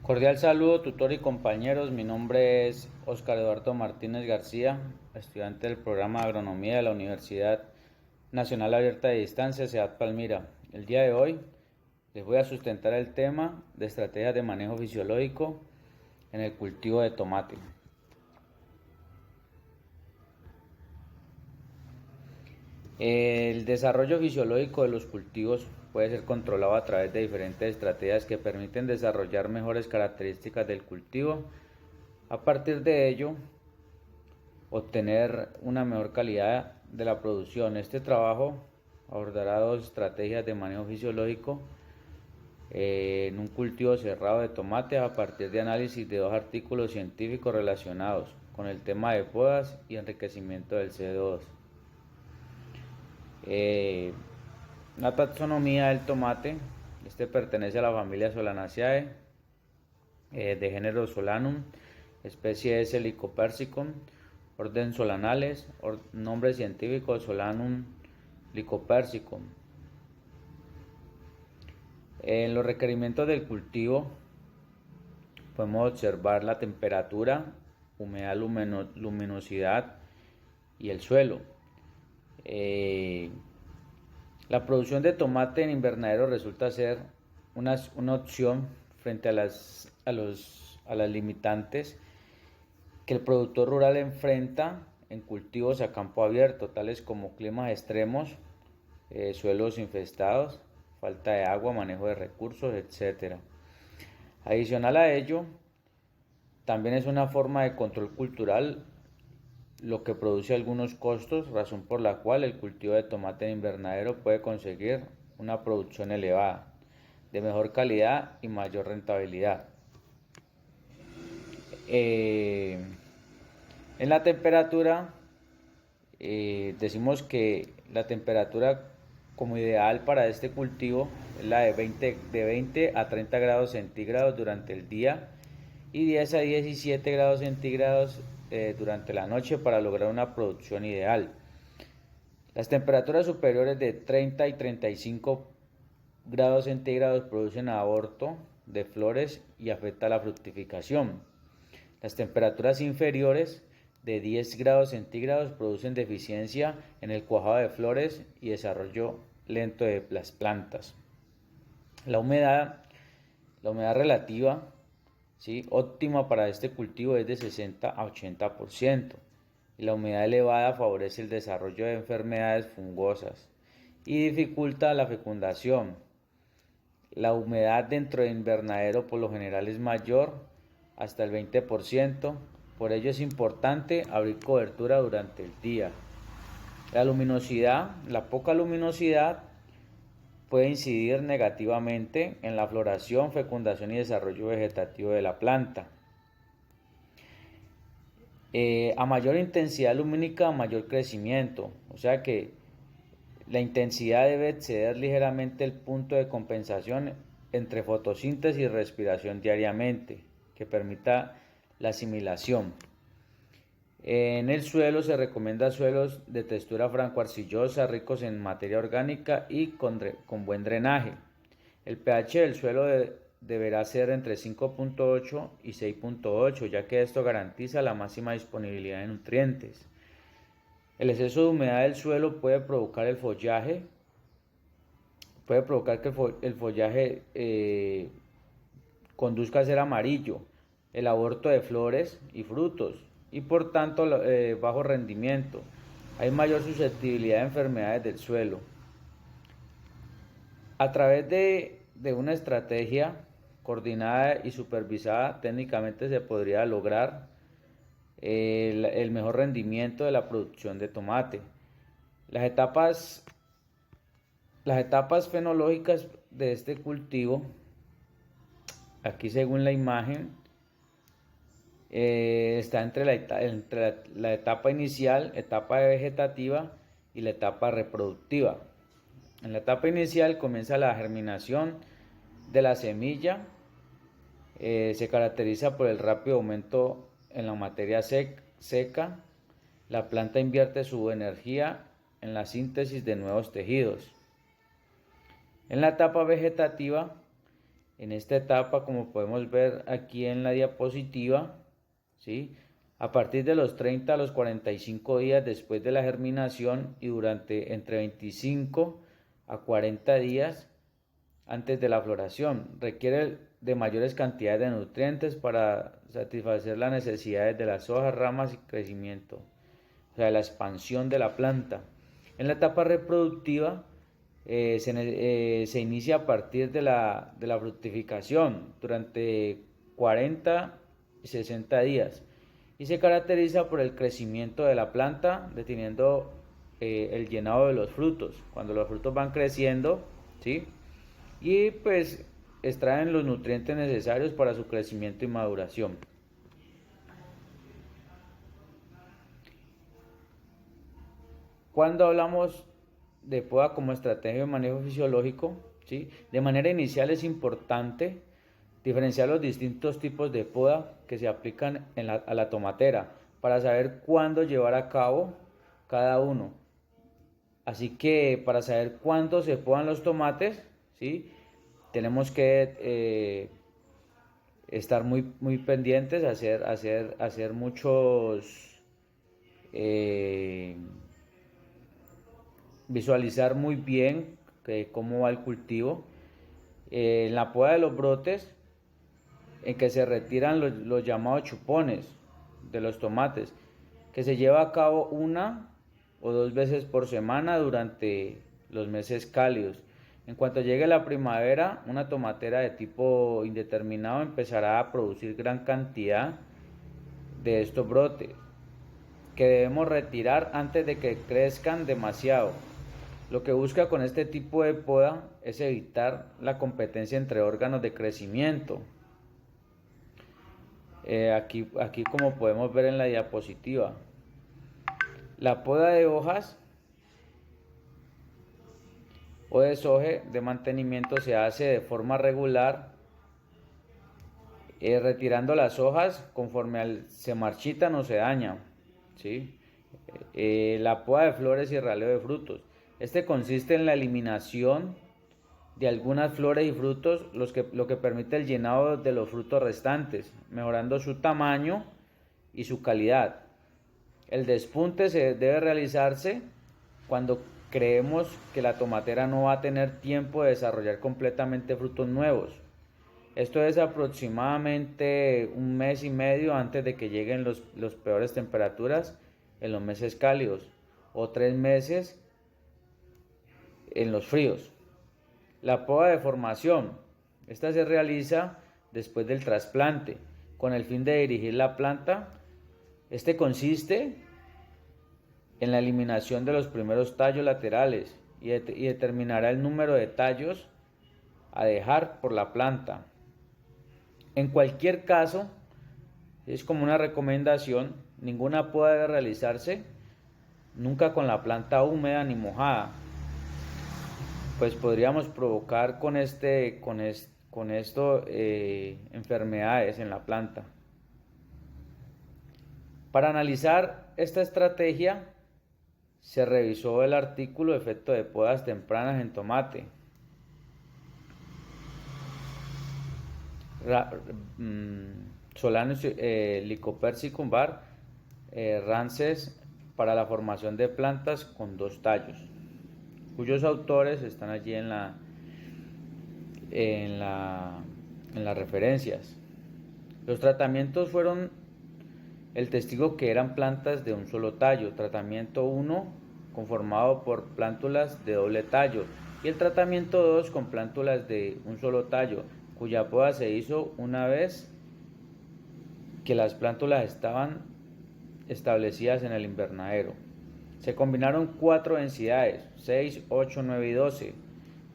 Cordial saludo, tutor y compañeros. Mi nombre es Óscar Eduardo Martínez García, estudiante del programa de Agronomía de la Universidad Nacional Abierta de Distancia, CEAD Palmira. El día de hoy les voy a sustentar el tema de estrategias de manejo fisiológico en el cultivo de tomate. El desarrollo fisiológico de los cultivos puede ser controlado a través de diferentes estrategias que permiten desarrollar mejores características del cultivo. A partir de ello, obtener una mejor calidad de la producción. Este trabajo abordará dos estrategias de manejo fisiológico en un cultivo cerrado de tomate a partir de análisis de dos artículos científicos relacionados con el tema de podas y enriquecimiento del CO2. La taxonomía del tomate. Este pertenece a la familia Solanaceae, de género Solanum, especie es Lycopersicum, orden Solanales, nombre científico Solanum lycopersicum. En los requerimientos del cultivo podemos observar la temperatura, humedad, luminosidad y el suelo. La producción de tomate en invernadero resulta ser una opción frente a las limitantes que el productor rural enfrenta en cultivos a campo abierto, tales como climas extremos, suelos infestados, falta de agua, manejo de recursos, etc. Adicional a ello, también es una forma de control cultural, lo que produce algunos costos, razón por la cual el cultivo de tomate en invernadero puede conseguir una producción elevada, de mejor calidad y mayor rentabilidad. En la temperatura, decimos que la temperatura como ideal para este cultivo es la de 20 a 30 grados centígrados durante el día y 10 a 17 grados centígrados durante la noche para lograr una producción ideal. Las temperaturas superiores de 30 y 35 grados centígrados producen aborto de flores y afecta la fructificación. Las temperaturas inferiores de 10 grados centígrados producen deficiencia en el cuajado de flores y desarrollo lento de las plantas. La humedad relativa, ¿sí?, óptima para este cultivo es de 60 a 80%. Y la humedad elevada favorece el desarrollo de enfermedades fungosas y dificulta la fecundación. La humedad dentro de invernadero por lo general es mayor, hasta el 20%, por ello es importante abrir cobertura durante el día. La poca luminosidad puede incidir negativamente en la floración, fecundación y desarrollo vegetativo de la planta. A mayor intensidad lumínica, mayor crecimiento, o sea que la intensidad debe exceder ligeramente el punto de compensación entre fotosíntesis y respiración diariamente, que permita la asimilación. En el suelo se recomienda suelos de textura franco-arcillosa, ricos en materia orgánica y con buen drenaje. El pH del suelo deberá ser entre 5.8 y 6.8, ya que esto garantiza la máxima disponibilidad de nutrientes. El exceso de humedad del suelo puede provocar que el follaje conduzca a ser amarillo, el aborto de flores y frutos y por tanto bajo rendimiento. Hay mayor susceptibilidad de enfermedades del suelo. A través de una estrategia coordinada y supervisada, técnicamente se podría lograr el mejor rendimiento de la producción de tomate. Las etapas fenológicas de este cultivo, aquí según la imagen, está entre la etapa inicial, etapa vegetativa y la etapa reproductiva. En la etapa inicial comienza la germinación de la semilla, se caracteriza por el rápido aumento en la materia seca. La planta invierte su energía en la síntesis de nuevos tejidos. En la etapa vegetativa En esta etapa, como podemos ver aquí en la diapositiva, ¿sí? A partir de los 30 a los 45 días después de la germinación y durante entre 25 a 40 días antes de la floración, requiere de mayores cantidades de nutrientes para satisfacer las necesidades de las hojas, ramas y crecimiento, o sea, la expansión de la planta. En la etapa reproductiva se inicia a partir de la fructificación durante 40 y 60 días y se caracteriza por el crecimiento de la planta, deteniendo el llenado de los frutos. Cuando los frutos van creciendo, ¿sí? Y pues extraen los nutrientes necesarios para su crecimiento y maduración. Cuando hablamos de poda como estrategia de manejo fisiológico, ¿sí? De manera inicial es importante diferenciar los distintos tipos de poda que se aplican a la tomatera para saber cuándo llevar a cabo cada uno. Así que para saber cuándo se podan los tomates, ¿sí? Tenemos que estar muy pendientes, hacer muchos, visualizar muy bien cómo va el cultivo. En la poda de los brotes, en que se retiran los llamados chupones de los tomates, que se lleva a cabo una o dos veces por semana durante los meses cálidos. En cuanto llegue la primavera, una tomatera de tipo indeterminado empezará a producir gran cantidad de estos brotes, que debemos retirar antes de que crezcan demasiado. Lo que busca con este tipo de poda es evitar la competencia entre órganos de crecimiento. Aquí como podemos ver en la diapositiva, la poda de hojas o desoje de mantenimiento se hace de forma regular, retirando las hojas conforme se marchitan o se dañan, ¿sí? La poda de flores y raleo de frutos. Este consiste en la eliminación de algunas flores y frutos, lo que permite el llenado de los frutos restantes, mejorando su tamaño y su calidad. El despunte se debe realizarse cuando creemos que la tomatera no va a tener tiempo de desarrollar completamente frutos nuevos. Esto es aproximadamente un mes y medio antes de que lleguen los peores temperaturas en los meses cálidos o 3 meses en los fríos. La poda de formación. Esta se realiza después del trasplante con el fin de dirigir la planta. Este consiste en la eliminación de los primeros tallos laterales y determinará el número de tallos a dejar por la planta. En cualquier caso, es como una recomendación, ninguna poda debe realizarse nunca con la planta húmeda ni mojada, pues podríamos provocar con esto enfermedades en la planta. Para analizar esta estrategia se revisó el artículo Efecto de podas tempranas en tomate. Solanus Lycopersicum var. Rances para la formación de plantas con dos tallos, cuyos autores están allí en las referencias. Los tratamientos fueron el testigo que eran plantas de un solo tallo, tratamiento 1 conformado por plántulas de doble tallo y el tratamiento 2 con plántulas de un solo tallo, cuya poda se hizo una vez que las plántulas estaban establecidas en el invernadero. Se combinaron 4 densidades, 6, 8, 9 y 12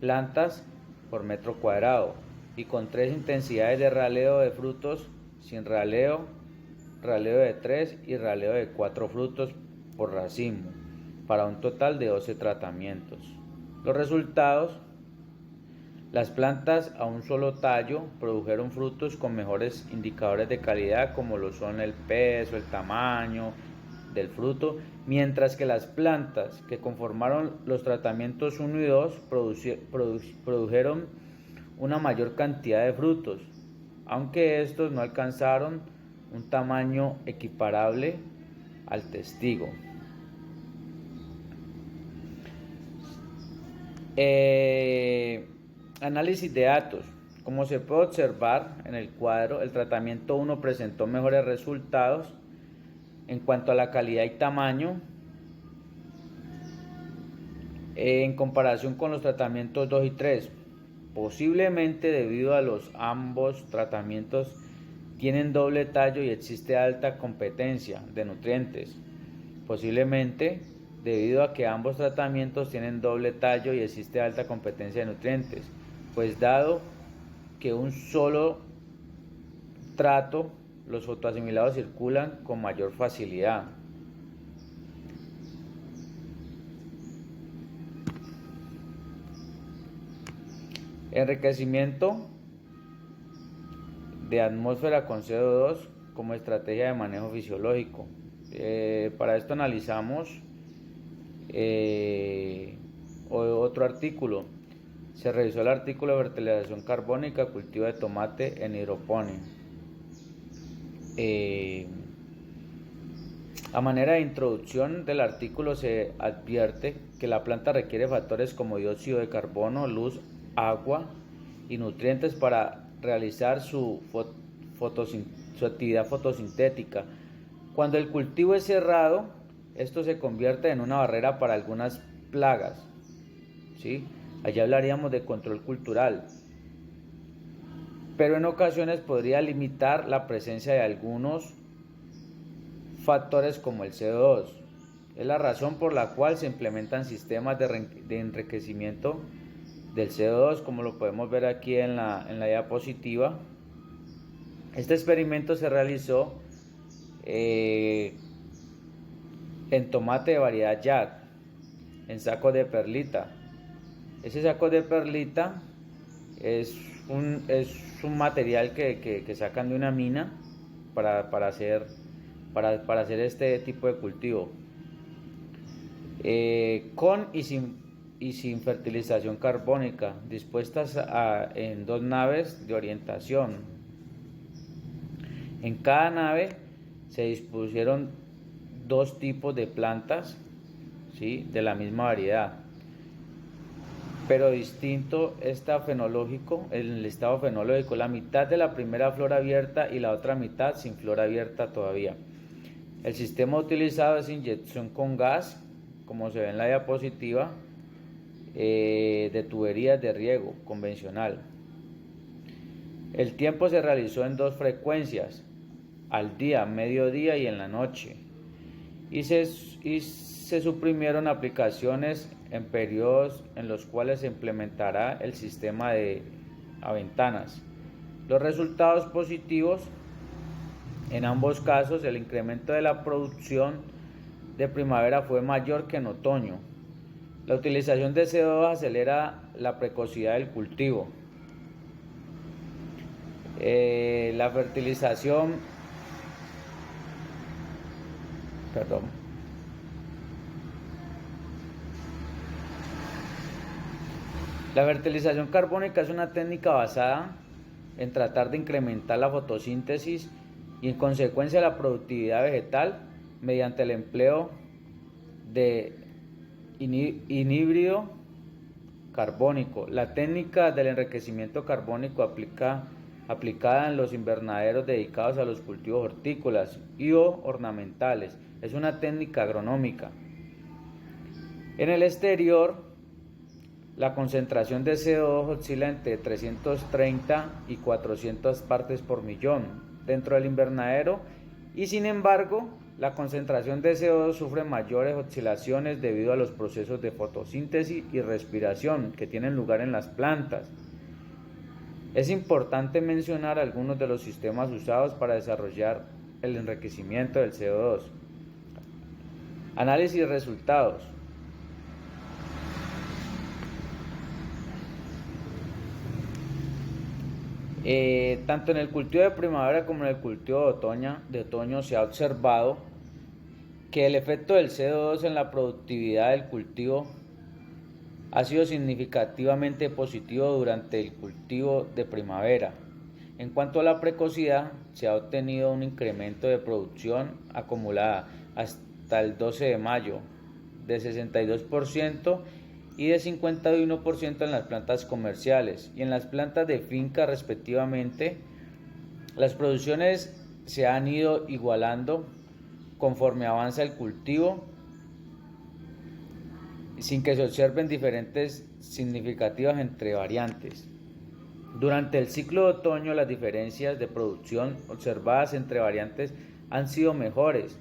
plantas por metro cuadrado y con 3 intensidades de raleo de frutos sin raleo, raleo de 3 y raleo de 4 frutos por racimo, para un total de 12 tratamientos. Los resultados: las plantas a un solo tallo produjeron frutos con mejores indicadores de calidad, como lo son el peso, el tamaño del fruto, mientras que las plantas que conformaron los tratamientos 1 y 2 produjeron una mayor cantidad de frutos, aunque estos no alcanzaron un tamaño equiparable al testigo. Análisis de datos. Como se puede observar en el cuadro, el tratamiento 1 presentó mejores resultados en cuanto a la calidad y tamaño en comparación con los tratamientos 2 y 3, posiblemente debido a los ambos tratamientos tienen doble tallo y existe alta competencia de nutrientes. Posiblemente debido a que ambos tratamientos tienen doble tallo y existe alta competencia de nutrientes, pues dado que un solo trato, los fotoasimilados circulan con mayor facilidad. Enriquecimiento de atmósfera con CO2 como estrategia de manejo fisiológico. Para esto analizamos otro artículo. Se revisó el artículo de fertilización carbónica, cultivo de tomate en hidroponía. A manera de introducción del artículo se advierte que la planta requiere factores como dióxido de carbono, luz, agua y nutrientes para realizar su actividad fotosintética. Cuando el cultivo es cerrado, esto se convierte en una barrera para algunas plagas, ¿sí? Allí hablaríamos de control cultural, pero en ocasiones podría limitar la presencia de algunos factores como el CO2. Es la razón por la cual se implementan sistemas de enriquecimiento del CO2, como lo podemos ver aquí en la diapositiva. Este experimento se realizó en tomate de variedad Yad, en sacos de perlita. Ese saco de perlita es un material que sacan de una mina para hacer este tipo de cultivo, con y sin fertilización carbónica, dispuestas en 2 naves de orientación. En cada nave se dispusieron 2 tipos de plantas, ¿sí?, de la misma variedad, pero distinto el estado fenológico, la mitad de la primera flor abierta y la otra mitad sin flor abierta todavía. El sistema utilizado es inyección con gas, como se ve en la diapositiva, de tuberías de riego convencional. El tiempo se realizó en 2 frecuencias, al día, mediodía y en la noche, y se suprimieron aplicaciones en periodos en los cuales se implementará el sistema a ventanas. Los resultados positivos: en ambos casos el incremento de la producción de primavera fue mayor que en otoño. La utilización de CO2 acelera la precocidad del cultivo. La fertilización carbónica es una técnica basada en tratar de incrementar la fotosíntesis y en consecuencia la productividad vegetal mediante el empleo de anhídrido carbónico. La técnica del enriquecimiento carbónico aplicada en los invernaderos dedicados a los cultivos hortícolas y o ornamentales es una técnica agronómica. En el exterior, la concentración de CO2 oscila entre 330 y 400 partes por millón dentro del invernadero, y sin embargo la concentración de CO2 sufre mayores oscilaciones debido a los procesos de fotosíntesis y respiración que tienen lugar en las plantas. Es importante mencionar algunos de los sistemas usados para desarrollar el enriquecimiento del CO2. Análisis y resultados. Tanto en el cultivo de primavera como en el cultivo de otoño se ha observado que el efecto del CO2 en la productividad del cultivo ha sido significativamente positivo durante el cultivo de primavera. En cuanto a la precocidad, se ha obtenido un incremento de producción acumulada hasta el 12 de mayo de 62% y de 51% en las plantas comerciales y en las plantas de finca respectivamente. Las producciones se han ido igualando conforme avanza el cultivo, sin que se observen diferencias significativas entre variantes. Durante el ciclo de otoño, las diferencias de producción observadas entre variantes han sido menores.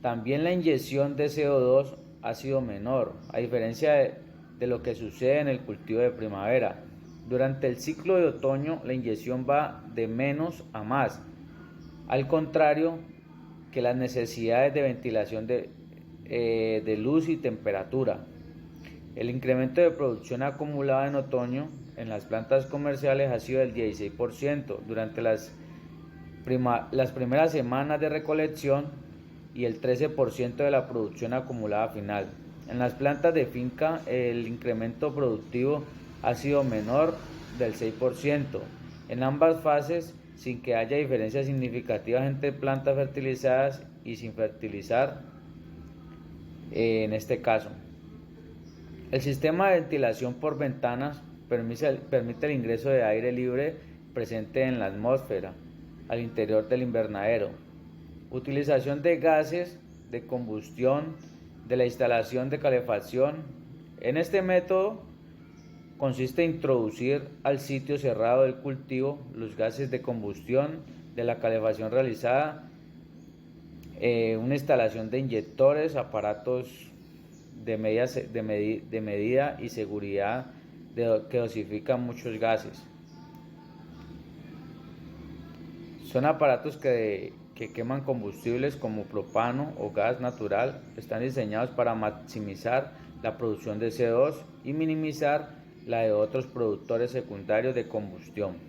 También la inyección de CO2 ha sido menor, a diferencia de lo que sucede en el cultivo de primavera. Durante el ciclo de otoño, la inyección va de menos a más, al contrario que las necesidades de ventilación de luz y temperatura. El incremento de producción acumulado en otoño en las plantas comerciales ha sido del 16% durante las primeras semanas de recolección y el 13% de la producción acumulada final. En las plantas de finca el incremento productivo ha sido menor del 6% en ambas fases, sin que haya diferencias significativas entre plantas fertilizadas y sin fertilizar en este caso. El sistema de ventilación por ventanas permite el ingreso de aire libre presente en la atmósfera al interior del invernadero. Utilización de gases de combustión de la instalación de calefacción. En este método consiste en introducir al sitio cerrado del cultivo los gases de combustión de la calefacción realizada, una instalación de inyectores, aparatos de medida y seguridad que dosifican muchos gases. Son aparatos que queman combustibles como propano o gas natural. Están diseñados para maximizar la producción de CO2 y minimizar la de otros productores secundarios de combustión.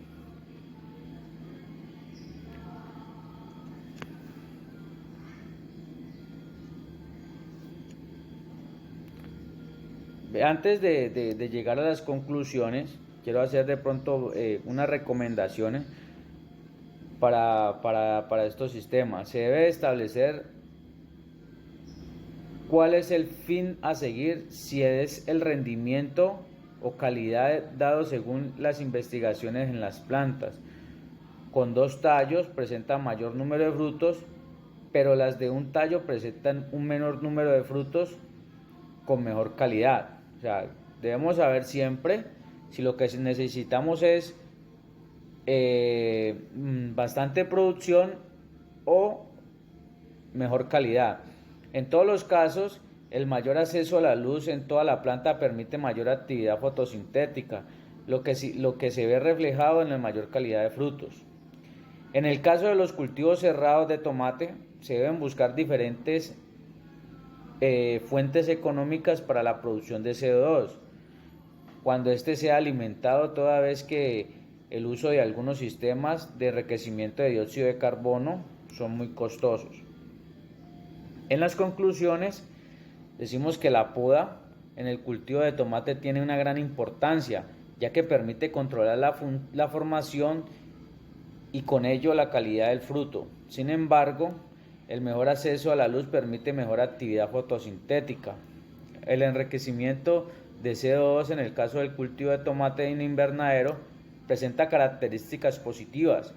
Antes de llegar a las conclusiones, quiero hacer de pronto unas recomendaciones para estos sistemas. Se debe establecer cuál es el fin a seguir, si es el rendimiento o calidad dado según las investigaciones en las plantas. Con 2 tallos presentan mayor número de frutos, pero las de un tallo presentan un menor número de frutos con mejor calidad. O sea, debemos saber siempre si lo que necesitamos es bastante producción o mejor calidad. En todos los casos, el mayor acceso a la luz en toda la planta permite mayor actividad fotosintética, lo que se ve reflejado en la mayor calidad de frutos. En el caso de los cultivos cerrados de tomate, se deben buscar diferentes fuentes económicas para la producción de CO2, cuando éste sea alimentado, toda vez que el uso de algunos sistemas de enriquecimiento de dióxido de carbono son muy costosos. En las conclusiones, decimos que la poda en el cultivo de tomate tiene una gran importancia, ya que permite controlar la formación y con ello la calidad del fruto. Sin embargo, el mejor acceso a la luz permite mejor actividad fotosintética. El enriquecimiento de CO2 en el caso del cultivo de tomate en invernadero presenta características positivas,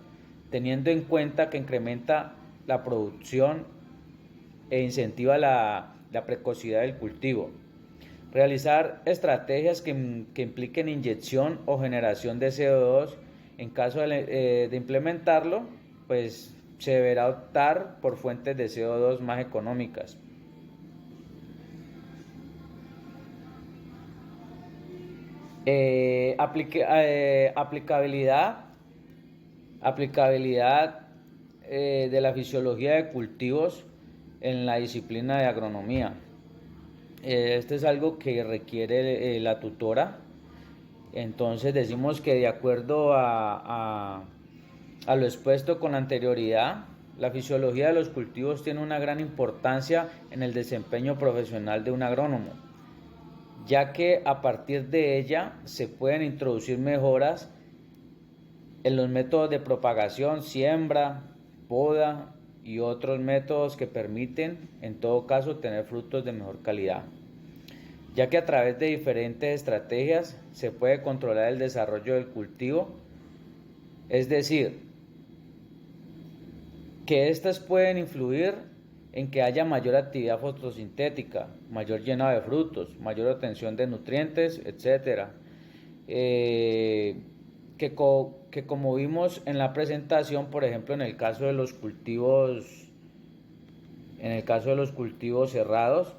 teniendo en cuenta que incrementa la producción e incentiva la precocidad del cultivo. Realizar estrategias que impliquen inyección o generación de CO2, en caso de implementarlo, pues se deberá optar por fuentes de CO2 más económicas. Aplicabilidad de la fisiología de cultivos en la disciplina de agronomía. Esto es algo que requiere la tutora. Entonces decimos que de acuerdo a lo expuesto con anterioridad, la fisiología de los cultivos tiene una gran importancia en el desempeño profesional de un agrónomo. ya que a partir de ella se pueden introducir mejoras en los métodos de propagación, siembra, poda y otros métodos que permiten, en todo caso, tener frutos de mejor calidad, ya que a través de diferentes estrategias se puede controlar el desarrollo del cultivo, es decir, que éstas pueden influir en que haya mayor actividad fotosintética, mayor llenado de frutos, mayor obtención de nutrientes, etc. Que como vimos en la presentación, por ejemplo, en el caso de los cultivos cerrados,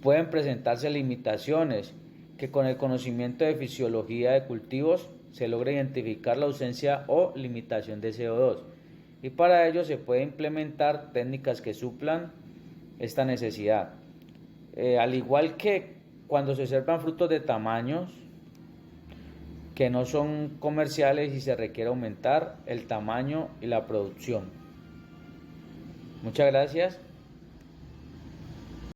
pueden presentarse limitaciones que con el conocimiento de fisiología de cultivos se logra identificar la ausencia o limitación de CO2, y para ello se puede implementar técnicas que suplan esta necesidad. Al igual que cuando se observan frutos de tamaños que no son comerciales y se requiere aumentar el tamaño y la producción. Muchas gracias.